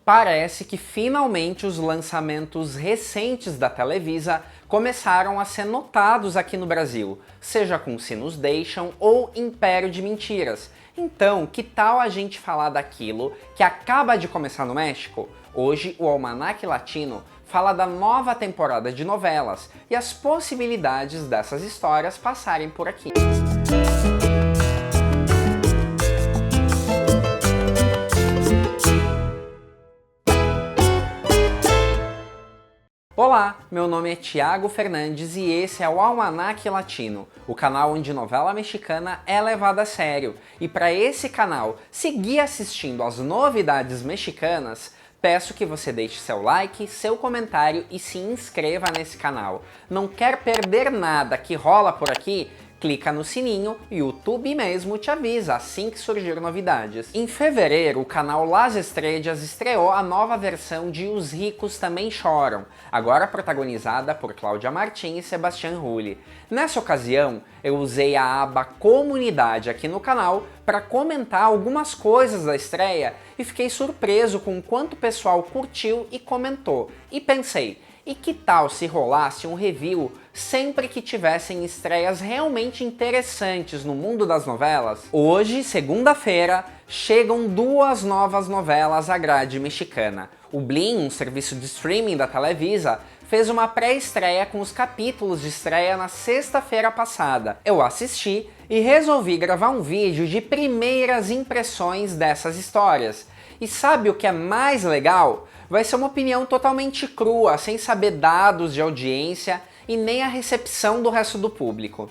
Parece que finalmente os lançamentos recentes da Televisa começaram a ser notados aqui no Brasil, seja com Se Nos Deixam ou Império de Mentiras. Então, que tal a gente falar daquilo que acaba de começar no México? Hoje, o Almanac Latino fala da nova temporada de novelas e as possibilidades dessas histórias passarem por aqui. Olá, meu nome é Thiago Fernandes e esse é o Almanac Latino, o canal onde novela mexicana é levada a sério. E para esse canal seguir assistindo às novidades mexicanas, peço que você deixe seu like, seu comentário e se inscreva nesse canal. Não quer perder nada que rola por aqui? Clica no sininho e o YouTube mesmo te avisa assim que surgir novidades. Em fevereiro, o canal Las Estrellas estreou a nova versão de Os Ricos Também Choram, agora protagonizada por Cláudia Martins e Sebastián Rulli. Nessa ocasião, eu usei a aba Comunidade aqui no canal para comentar algumas coisas da estreia e fiquei surpreso com o quanto o pessoal curtiu e comentou. E pensei, e que tal se rolasse um review sempre que tivessem estreias realmente interessantes no mundo das novelas? Hoje, segunda-feira, chegam duas novas novelas à grade mexicana. O Blim, um serviço de streaming da Televisa, fez uma pré-estreia com os capítulos de estreia na sexta-feira passada. Eu assisti e resolvi gravar um vídeo de primeiras impressões dessas histórias. E sabe o que é mais legal? Vai ser uma opinião totalmente crua, sem saber dados de audiência e nem a recepção do resto do público.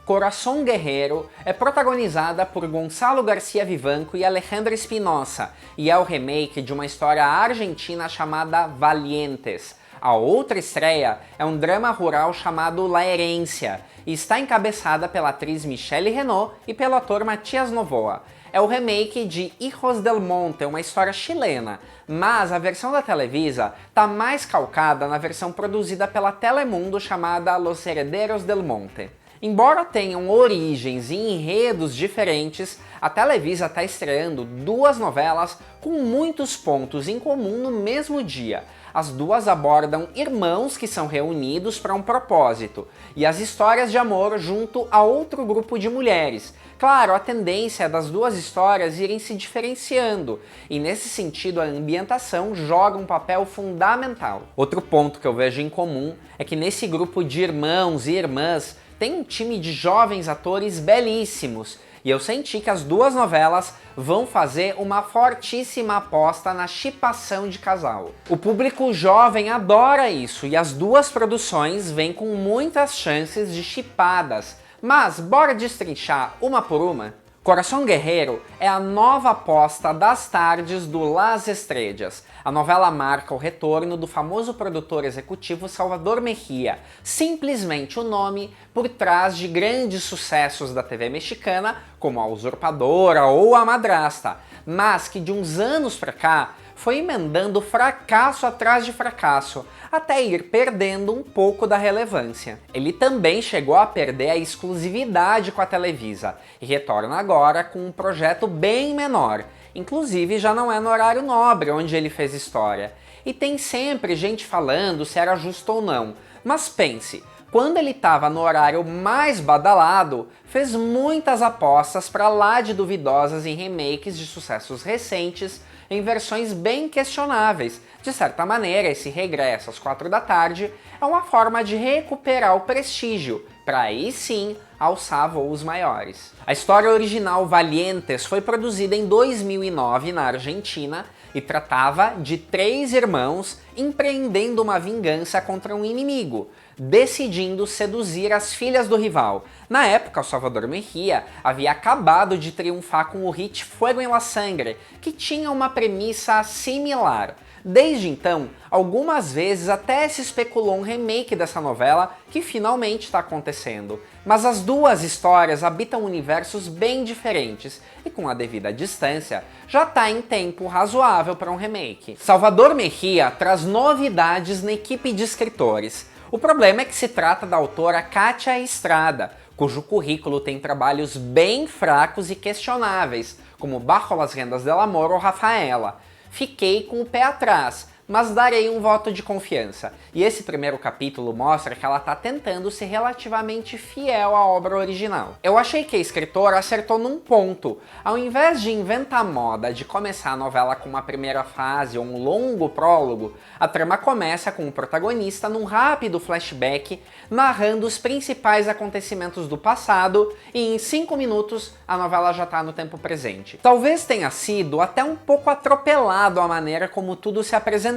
Corazón Guerrero é protagonizada por Gonzalo García Vivanco e Alejandra Espinosa e é o remake de uma história argentina chamada Valientes. A outra estreia é um drama rural chamado La Herencia e está encabeçada pela atriz Michelle Renaud e pelo ator Matias Novoa. É o remake de Hijos del Monte, uma história chilena, mas a versão da Televisa está mais calcada na versão produzida pela Telemundo chamada Los Herederos del Monte. Embora tenham origens e enredos diferentes, a Televisa está estreando duas novelas com muitos pontos em comum no mesmo dia. As duas abordam irmãos que são reunidos para um propósito, e as histórias de amor junto a outro grupo de mulheres. Claro, a tendência é das duas histórias irem se diferenciando, e nesse sentido a ambientação joga um papel fundamental. Outro ponto que eu vejo em comum é que nesse grupo de irmãos e irmãs tem um time de jovens atores belíssimos, e eu senti que as duas novelas vão fazer uma fortíssima aposta na shipação de casal. O público jovem adora isso e as duas produções vêm com muitas chances de shipadas. Mas bora destrinchar uma por uma? Corazón Guerrero é a nova aposta das tardes do Las Estrellas. A novela marca o retorno do famoso produtor executivo Salvador Mejía, simplesmente o nome por trás de grandes sucessos da TV mexicana, como A Usurpadora ou A Madrasta, mas que de uns anos pra cá foi emendando fracasso atrás de fracasso, até ir perdendo um pouco da relevância. Ele também chegou a perder a exclusividade com a Televisa e retorna agora com um projeto bem menor. Inclusive já não é no horário nobre onde ele fez história. E tem sempre gente falando se era justo ou não. Mas pense, quando ele estava no horário mais badalado, fez muitas apostas para lá de duvidosas em remakes de sucessos recentes, em versões bem questionáveis. De certa maneira, esse regresso às 4 da tarde é uma forma de recuperar o prestígio, para aí sim alçar voos maiores. A história original Valientes foi produzida em 2009 na Argentina e tratava de 3 irmãos empreendendo uma vingança contra um inimigo, decidindo seduzir as filhas do rival. Na época, o Salvador Mejía havia acabado de triunfar com o hit Fuego en la Sangre, que tinha uma premissa similar. Desde então, algumas vezes até se especulou um remake dessa novela, que finalmente está acontecendo. Mas as duas histórias habitam universos bem diferentes, e com a devida distância, já está em tempo razoável para um remake. Salvador Mejía traz novidades na equipe de escritores. O problema é que se trata da autora Kátia Estrada, cujo currículo tem trabalhos bem fracos e questionáveis, como Bajo las Rendas del Amor ou Rafaela. fiquei com o pé atrás, mas darei um voto de confiança. E esse primeiro capítulo mostra que ela tá tentando ser relativamente fiel à obra original. Eu achei que a escritora acertou num ponto. Ao invés de inventar moda de começar a novela com uma primeira fase ou um longo prólogo, a trama começa com o protagonista num rápido flashback, narrando os principais acontecimentos do passado, e em 5 minutos a novela já tá no tempo presente. Talvez tenha sido até um pouco atropelado a maneira como tudo se apresentou,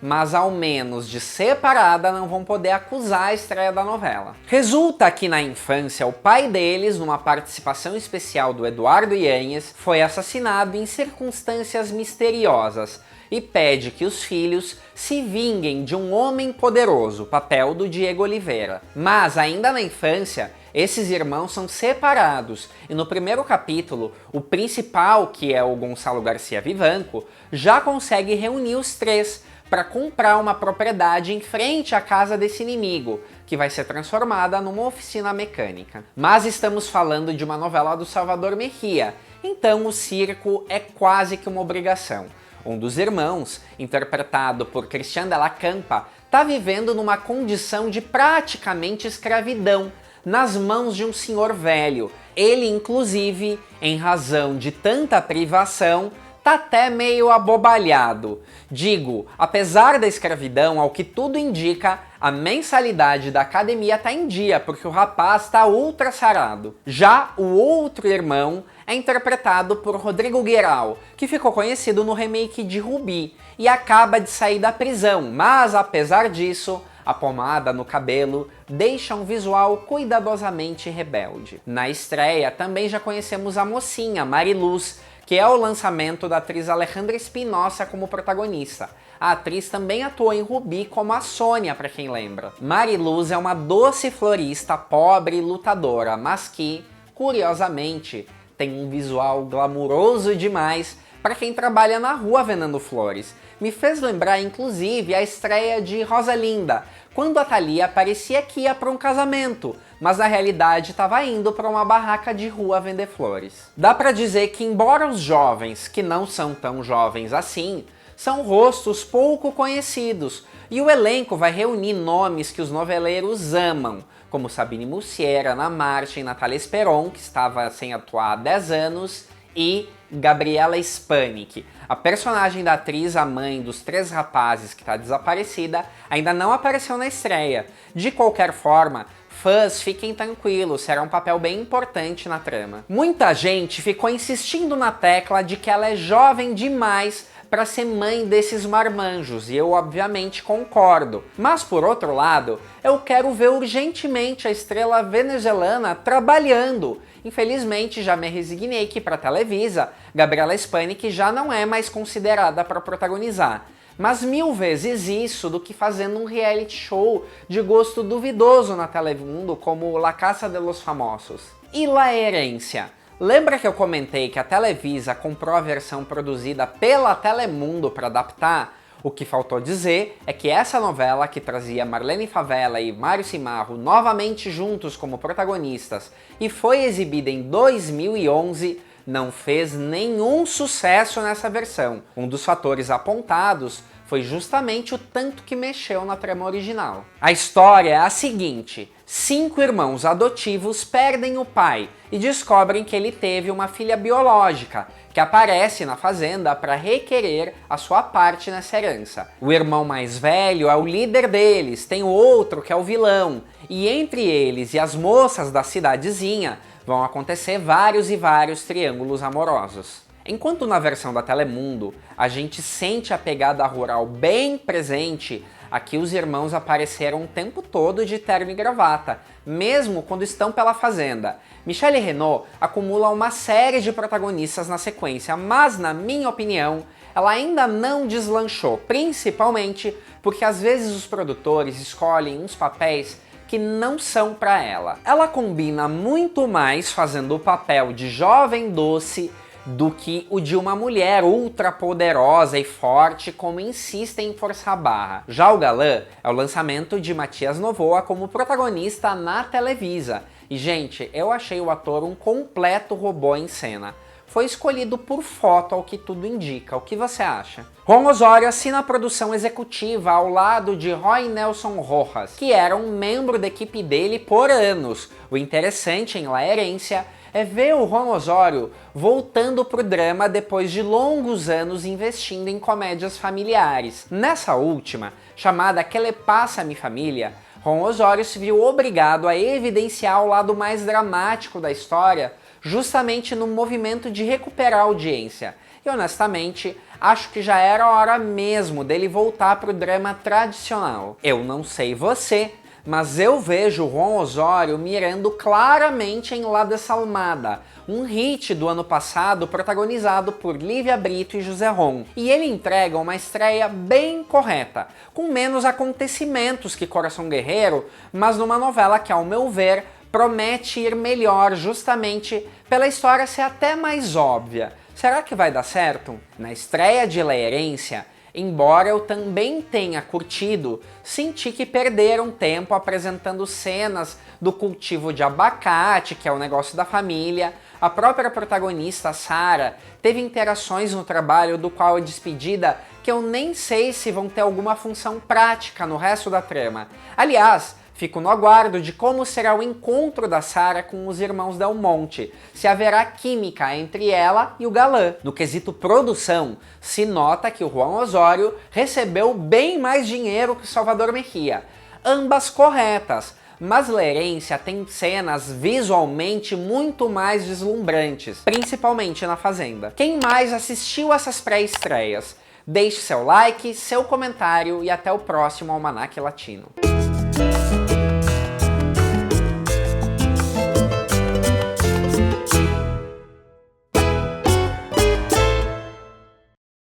mas ao menos de separada não vão poder acusar a estreia da novela. Resulta que na infância o pai deles, numa participação especial do Eduardo Yanez, foi assassinado em circunstâncias misteriosas e pede que os filhos se vinguem de um homem poderoso, papel do Diego Oliveira. Mas ainda na infância, esses irmãos são separados e no primeiro capítulo, o principal, que é o Gonçalo Garcia Vivanco, já consegue reunir os três para comprar uma propriedade em frente à casa desse inimigo, que vai ser transformada numa oficina mecânica. Mas estamos falando de uma novela do Salvador Mejía, então o circo é quase que uma obrigação. Um dos irmãos, interpretado por Cristian de la Campa, está vivendo numa condição de praticamente escravidão, nas mãos de um senhor velho. Ele, inclusive, em razão de tanta privação, tá até meio abobalhado. Digo, apesar da escravidão, ao que tudo indica, a mensalidade da academia tá em dia, porque o rapaz tá ultra sarado. Já o outro irmão é interpretado por Rodrigo Guerral, que ficou conhecido no remake de Rubi, e acaba de sair da prisão, mas apesar disso, a pomada no cabelo deixa um visual cuidadosamente rebelde. Na estreia também já conhecemos a mocinha, Mariluz, que é o lançamento da atriz Alejandra Espinosa como protagonista. A atriz também atuou em Rubi como a Sônia, para quem lembra. Mariluz é uma doce florista, pobre e lutadora, mas que, curiosamente, tem um visual glamuroso demais para quem trabalha na rua vendendo flores. Me fez lembrar, inclusive, a estreia de Rosalinda, quando a Thalia parecia que ia para um casamento, mas na realidade estava indo para uma barraca de rua vender flores. Dá para dizer que, embora os jovens, que não são tão jovens assim, são rostos pouco conhecidos, e o elenco vai reunir nomes que os noveleiros amam, como Sabine Musier, Ana Martin, Natália Esperon, que estava sem atuar há 10 anos, e Gabriela Spanik. A personagem da atriz, a mãe dos 3 rapazes que está desaparecida, ainda não apareceu na estreia. De qualquer forma, fãs, fiquem tranquilos, será um papel bem importante na trama. Muita gente ficou insistindo na tecla de que ela é jovem demais para ser mãe desses marmanjos, e eu obviamente concordo. Mas por outro lado, eu quero ver urgentemente a estrela venezuelana trabalhando. Infelizmente já me resignei que para Televisa, Gabriela Spanik já não é mais considerada para protagonizar. Mas 1000 vezes isso do que fazendo um reality show de gosto duvidoso na Telemundo como La Casa de los Famosos. E La Herência? Lembra que eu comentei que a Televisa comprou a versão produzida pela Telemundo para adaptar? O que faltou dizer é que essa novela, que trazia Marlene Favela e Mário Cimarro novamente juntos como protagonistas e foi exibida em 2011, não fez nenhum sucesso nessa versão. Um dos fatores apontados foi justamente o tanto que mexeu na trama original. A história é a seguinte: 5 irmãos adotivos perdem o pai e descobrem que ele teve uma filha biológica, que aparece na fazenda para requerer a sua parte nessa herança. O irmão mais velho é o líder deles, tem o outro que é o vilão, e entre eles e as moças da cidadezinha vão acontecer vários e vários triângulos amorosos. Enquanto na versão da Telemundo a gente sente a pegada rural bem presente, aqui os irmãos apareceram o tempo todo de terno e gravata, mesmo quando estão pela fazenda. Michelle Renaud acumula uma série de protagonistas na sequência, mas na minha opinião, ela ainda não deslanchou, principalmente porque às vezes os produtores escolhem uns papéis que não são para ela. Ela combina muito mais fazendo o papel de jovem doce do que o de uma mulher ultra poderosa e forte, como insistem em forçar a barra. Já o galã é o lançamento de Matias Novoa como protagonista na Televisa. E gente, eu achei o ator um completo robô em cena. foi escolhido por foto, ao que tudo indica. O que você acha? Juan Osorio assina a produção executiva ao lado de Roy Nelson Rojas, que era um membro da equipe dele por anos. O interessante em La Herencia é ver o Juan Osorio voltando pro drama depois de longos anos investindo em comédias familiares. Nessa última, chamada Que le pasa a mi familia, Juan Osorio se viu obrigado a evidenciar o lado mais dramático da história, justamente no movimento de recuperar a audiência. E honestamente, acho que já era a hora mesmo dele voltar pro drama tradicional. Eu não sei você, mas eu vejo o Juan Osorio mirando claramente em La Desalmada, um hit do ano passado protagonizado por Lívia Brito e José Ron. E ele entrega uma estreia bem correta, com menos acontecimentos que Coração Guerreiro, mas numa novela que, ao meu ver, promete ir melhor justamente pela história ser até mais óbvia. Será que vai dar certo? Na estreia de La Herencia, embora eu também tenha curtido, senti que perderam tempo apresentando cenas do cultivo de abacate, que é o negócio da família. A própria protagonista, Sarah, teve interações no trabalho do qual é despedida que eu nem sei se vão ter alguma função prática no resto da trama. Aliás, fico no aguardo de como será o encontro da Sarah com os irmãos Del Monte, se haverá química entre ela e o galã. No quesito produção, se nota que o Juan Osorio recebeu bem mais dinheiro que Salvador Mejía. Ambas corretas, mas La Herencia tem cenas visualmente muito mais deslumbrantes, principalmente na Fazenda. Quem mais assistiu essas pré-estreias? Deixe seu like, seu comentário e até o próximo Almanac Latino.